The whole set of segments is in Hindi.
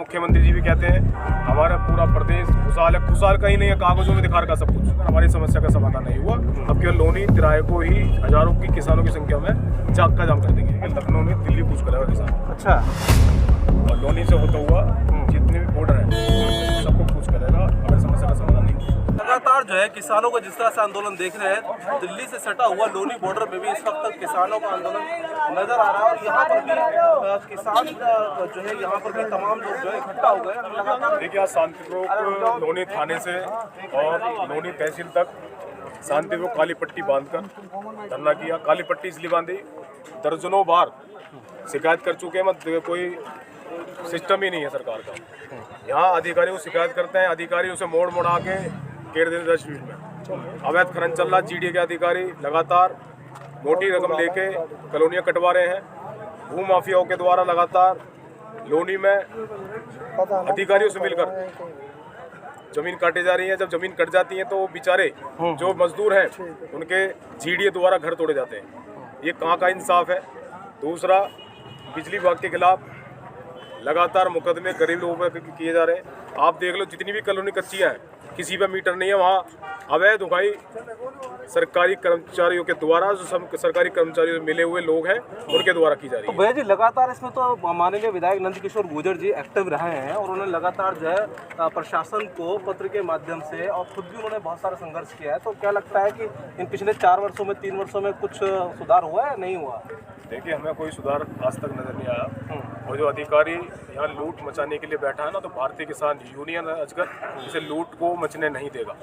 मुख्यमंत्री जी भी कहते हैं हमारा पूरा प्रदेश खुशहाल है। खुशहाल कहीं नहीं है, कागजों में दिखा रखा सब कुछ। हमारी समस्या का समाधान नहीं हुआ, अब केवल लोनी तिराए को ही हजारों की किसानों की संख्या में चक्का जाम कर देंगे। लखनऊ में दिल्ली कूच करेगा किसान। अच्छा, और लोनी से होता हुआ जितने भी बॉर्डर है सबको कूच करेगा अगर समस्या का समाधान नहीं हुआ। लगातार जो है किसानों का जिस तरह से आंदोलन देख रहे हैं, दिल्ली से सटा हुआ लोनी बॉर्डर पे भी इस वक्त किसानों का आंदोलन नजर आ रहा है। और यहाँ पर भी किसान जो है, यहाँ पर भी तमाम लोग जो है इकट्ठा हो गए लगातार। देखिए आज शांतिपूर्वक लोनी थाने से और लोनी तहसील तक शांतिपूर्वक काली पट्टी बांधकर धरना किया। काली पट्टी इसलिए बांधी, दर्जनों बार शिकायत कर चुके हैं, मत कोई सिस्टम ही नहीं है सरकार का। यहाँ अधिकारी को शिकायत करते हैं, अधिकारी उसे मोड़ मोड़ा के घेर देते 10 फीट में। अवैध खनन चल रहा, जीडीए के अधिकारी लगातार मोटी रकम लेके कॉलोनियाँ कटवा रहे हैं। भू माफियाओं के द्वारा लगातार लोनी में अधिकारियों से मिलकर जमीन काटे जा रही है। जब जमीन कट जाती है तो वो बेचारे जो मजदूर हैं उनके जीडीए द्वारा घर तोड़े जाते हैं। ये कहाँ का इंसाफ है। दूसरा, बिजली विभाग के खिलाफ लगातार मुकदमे गरीब लोगों पर किए जा रहे हैं। आप देख लो जितनी भी कॉलोनी कच्चियाँ हैं किसी पे मीटर नहीं है, वहाँ अवैध उगाई सरकारी कर्मचारियों के द्वारा, जो सरकारी कर्मचारियों से मिले हुए लोग हैं उनके द्वारा की जा रही है। तो भैया जी लगातार इसमें तो माननीय विधायक नंदकिशोर गुर्जर जी एक्टिव रहे हैं और उन्होंने लगातार जो है प्रशासन को पत्र के माध्यम से और खुद भी उन्होंने बहुत सारा संघर्ष किया है। तो क्या लगता है कि इन पिछले 4 वर्षों में 3 वर्षों में कुछ सुधार हुआ है, नहीं हुआ? देखिए हमें कोई सुधार आज तक नजर नहीं आया। और जो अधिकारी यहाँ लूट मचाने के लिए बैठा है ना, तो भारतीय किसान यूनियन अजगर इसे लूट को मचने नहीं देगा।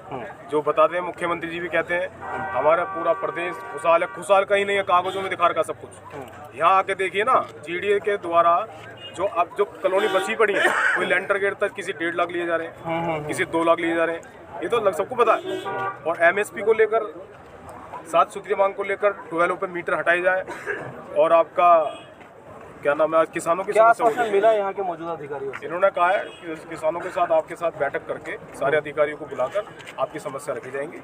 जो बताते हैं मुख्यमंत्री जी भी कहते हैं हमारा पूरा प्रदेश खुशहाल है। खुशहाल कहीं नहीं है, कागजों में दिखा रखा सब कुछ। यहाँ आके देखिए ना, जीडीए के द्वारा जो अब जो कॉलोनी बची पड़ी है, कोई लेंटर गेट तक किसी 1.5 लाख लिए जा रहे हैं, किसी 2 लाख लिए जा रहे हैं। ये तो सबको पता है। और एमएसपी को लेकर 7 सूत्रीय मांग को लेकर 12 पे मीटर हटाई जाए। और आपका क्या नाम है, किसानों की समस्या मिला यहाँ के मौजूदा अधिकारियों से? इन्होंने कहा है कि किसानों के साथ आपके साथ बैठक करके सारे अधिकारियों को बुलाकर आपकी समस्या रखी जाएंगी।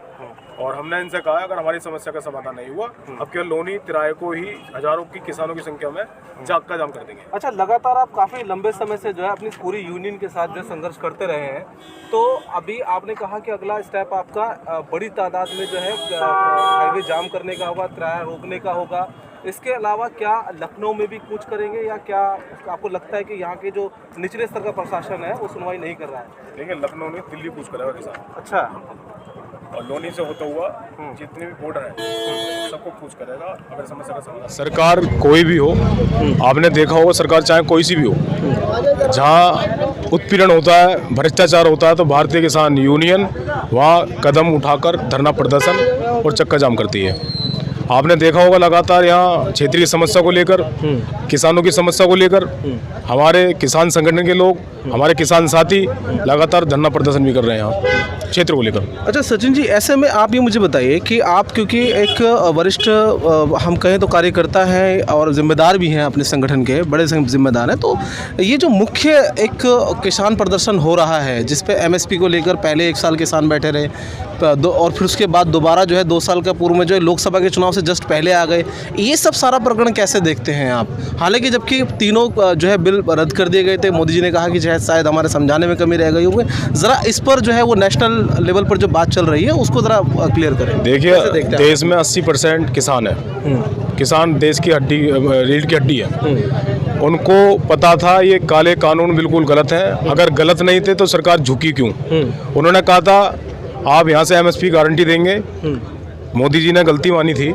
और हमने इनसे कहा अगर हमारी समस्या का समाधान नहीं हुआ, अब केवल लोनी तिराए को ही हजारों की किसानों की संख्या में चक्का जाम कर देंगे। अच्छा, लगातार आप काफ़ी लंबे समय से जो है अपनी पूरी यूनियन के साथ जो संघर्ष करते रहे हैं, तो अभी आपने कहा कि अगला स्टेप आपका बड़ी तादाद में जो है हाईवे जाम करने का होगा, किराया रोकने का होगा। इसके अलावा क्या लखनऊ में भी कूच करेंगे या क्या आपको लगता है कि यहाँ के जो निचले स्तर का प्रशासन है वो सुनवाई नहीं कर रहा है? देखिए लखनऊ में दिल्ली कूच करेगा किसान। अच्छा, और लोनी से होता हुआ जितने भी बॉर्डर है सबको कूच करेगा अगर समस्या का समाधान। सरकार कोई भी हो, आपने देखा होगा सरकार चाहे कोई सी भी हो, जहाँ उत्पीड़न होता है, भ्रष्टाचार होता है, तो भारतीय किसान यूनियन वहाँ कदम उठाकर धरना प्रदर्शन और चक्का जाम करती है। आपने देखा होगा लगातार यहाँ क्षेत्रीय समस्या को लेकर, किसानों की समस्या को लेकर हमारे किसान संगठन के लोग, हमारे किसान साथी लगातार धरना प्रदर्शन भी कर रहे हैं यहाँ क्षेत्र को लेकर। अच्छा सचिन जी, ऐसे में आप ये मुझे बताइए कि आप क्योंकि एक वरिष्ठ हम कहें तो कार्यकर्ता हैं और जिम्मेदार भी हैं, अपने संगठन के बड़े जिम्मेदार हैं, तो ये जो मुख्य एक किसान प्रदर्शन हो रहा है जिसपे एमएसपी को लेकर पहले 1 साल किसान बैठे रहे, और फिर उसके बाद दोबारा जो है 2 साल का पूर्व में जो है लोकसभा के चुनाव से जस्ट पहले आ गए, ये सब सारा प्रकरण कैसे देखते हैं आप? हालांकि जबकि तीनों जो है बिल रद्द कर दिए गए थे, मोदी जी ने कहा कि शायद हमारे समझाने में कमी रह गई होगी। ज़रा इस पर जो है वो नेशनल लेवल पर जो बात चल रही है उसको ज़रा क्लियर करें। देखिए देश में 80% किसान है। किसान देश की हड्डी, रीढ़ की हड्डी है। उनको पता था ये काले कानून बिल्कुल गलत हैं। अगर गलत नहीं थे तो सरकार झुकी क्यों? उन्होंने कहा था आप यहाँ से एमएसपी गारंटी देंगे, मोदी जी ने गलती मानी थी,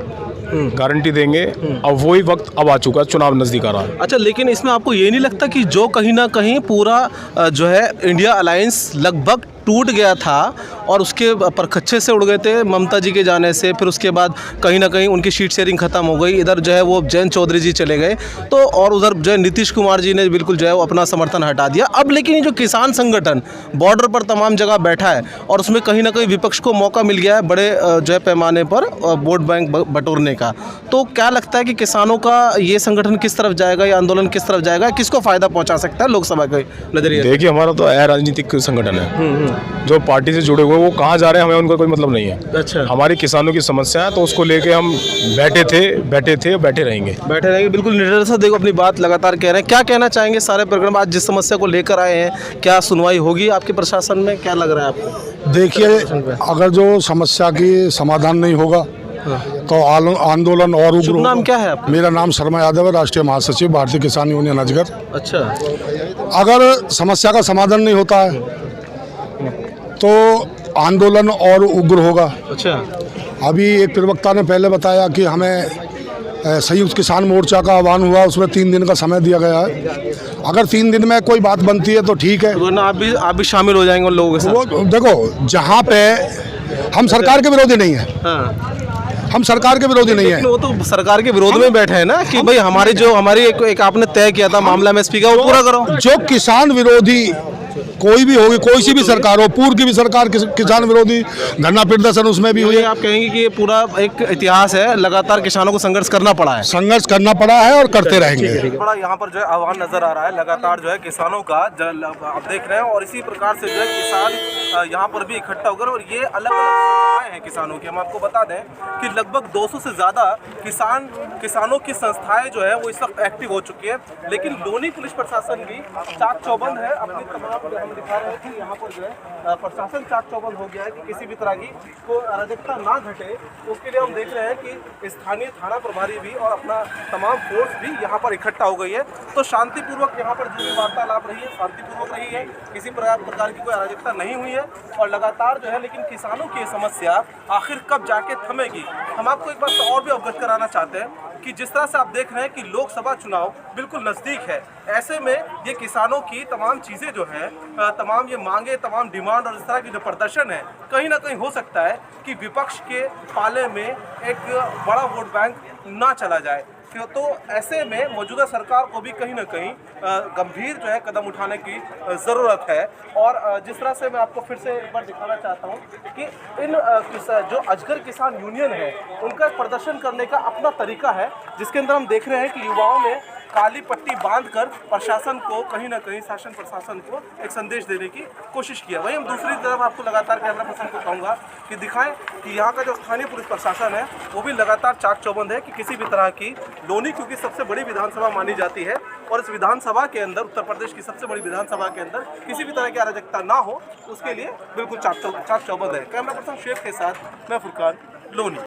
गारंटी देंगे। अब वही वक्त अब आ चुका, चुनाव नजदीक आ रहा है। अच्छा, लेकिन इसमें आपको ये नहीं लगता कि जो कहीं ना कहीं पूरा जो है इंडिया अलायंस लगभग टूट गया था और उसके परखच्चे से उड़ गए थे ममता जी के जाने से, फिर उसके बाद कहीं ना कहीं उनकी सीट शेयरिंग खत्म हो गई, इधर जो है वो जयंत चौधरी जी चले गए, तो और उधर जो है नीतीश कुमार जी ने बिल्कुल जो है वो अपना समर्थन हटा दिया। अब लेकिन ये जो किसान संगठन बॉर्डर पर तमाम जगह बैठा है और उसमें कहीं ना कहीं विपक्ष को मौका मिल गया है बड़े जो है पैमाने पर वोट बैंक बटोरने का, तो क्या लगता है कि किसानों का ये संगठन किस तरफ जाएगा, ये आंदोलन किस तरफ जाएगा, किसको फायदा पहुँचा सकता है लोकसभा के नजरिए? देखिए हमारा तो राजनीतिक संगठन है, जो पार्टी से जुड़े हुए वो कहाँ जा रहे हैं हमें उनका कोई मतलब नहीं है। अच्छा, हमारी किसानों की समस्या है तो उसको लेके हम बैठे थे और बैठे रहेंगे। बैठे रहेंगे बिल्कुल निडर से। देखो अपनी बात लगातार कह रहे हैं, क्या कहना चाहेंगे सारे प्रकरण आज जिस समस्या को लेकर आए हैं, क्या सुनवाई होगी आपके प्रशासन में, क्या लग रहा है आपको? देखिए, अगर जो समस्या की समाधान नहीं होगा तो आंदोलन और उग्र शुभ होगा। नाम क्या है आपका? मेरा नाम शर्मा यादव है, राष्ट्रीय महासचिव भारतीय किसान यूनियन अजगर। अच्छा, अगर समस्या का समाधान नहीं होता है तो आंदोलन और उग्र होगा। अच्छा, अभी एक प्रवक्ता ने पहले बताया कि हमें संयुक्त किसान मोर्चा का आह्वान हुआ, उसमें 3 दिन का समय दिया गया है। अगर 3 दिन में कोई बात बनती है तो ठीक है, वरना आप भी शामिल हो जाएंगे उन लोगों के साथ। वो देखो, जहाँ पे हम सरकार के विरोधी नहीं है, हाँ, हम सरकार के विरोधी नहीं है। लेकिन वो तो सरकार के विरोध में बैठे हैं ना कि भाई हमारी एक आपने तय किया था मामला एमएसपी का, वो पूरा करो। जो किसान विरोधी कोई भी होगी, कोई सी भी सरकार हो, पूर्व की भी सरकार किसान विरोधी धरना प्रदर्शन उसमें भी हुई ये है। आप कहेंगे कि ये पूरा एक इतिहास है, लगातार किसानों को संघर्ष करना पड़ा है। संघर्ष करना पड़ा है और करते रहेंगे। बड़ा यहाँ पर जो है आह्वान नजर आ रहा है, लगातार जो है किसानों का आप देख रहे हैं, और इसी प्रकार से जो है किसान यहाँ पर भी इकट्ठा होकर, और ये अलग अलग संस्थाएं हैं किसानों की। हम आपको बता दें कि लगभग 200 से ज़्यादा किसानों की संस्थाएं जो है वो इस वक्त एक्टिव हो चुकी है। लेकिन लोनी पुलिस प्रशासन भी चाक चौबंद है अपनी तमाम, हम दिखा रहे हैं कि यहाँ पर जो है प्रशासन चाक चौबंद हो गया है कि किसी भी तरह की को अराजकता ना घटे। उसके लिए हम देख रहे हैं कि स्थानीय थाना प्रभारी भी और अपना तमाम फोर्स भी यहाँ पर इकट्ठा हो गई है। तो शांतिपूर्वक यहाँ पर जो भी वार्तालाप रही है शांतिपूर्वक रही है, किसी प्रकार की कोई अराजकता नहीं हुई है और लगातार जो है। लेकिन किसानों की समस्या आखिर कब जाके थमेगी, हम आपको एक बात तो और भी अवगत कराना चाहते हैं कि जिस तरह से आप देख रहे हैं कि लोकसभा चुनाव बिल्कुल नज़दीक है, ऐसे में ये किसानों की तमाम चीज़ें जो हैं, तमाम ये मांगे, तमाम डिमांड और इस तरह की जो प्रदर्शन है, कहीं ना कहीं हो सकता है कि विपक्ष के पाले में एक बड़ा वोट बैंक ना चला जाए। तो ऐसे में मौजूदा सरकार को भी कहीं ना कहीं गंभीर जो है कदम उठाने की ज़रूरत है। और जिस तरह से मैं आपको फिर से एक बार दिखाना चाहता हूँ कि इन जो अजगर किसान यूनियन है उनका प्रदर्शन करने का अपना तरीका है, जिसके अंदर हम देख रहे हैं कि युवाओं ने काली पट्टी बांधकर प्रशासन को कहीं ना कहीं, शासन प्रशासन को एक संदेश देने की कोशिश किया। वहीं हम दूसरी तरफ आपको लगातार कैमरा पर्सन को कहूँगा कि दिखाएं कि यहाँ का जो स्थानीय पुलिस प्रशासन है वो भी लगातार चाक चौबंद है कि किसी भी तरह की लोनी, क्योंकि सबसे बड़ी विधानसभा मानी जाती है और इस विधानसभा के अंदर, उत्तर प्रदेश की सबसे बड़ी विधानसभा के अंदर किसी भी तरह की अराजकता ना हो, उसके लिए बिल्कुल चाक चौबंद है। कैमरा पर्सन शेख के साथ मैं फुरकान, लोनी।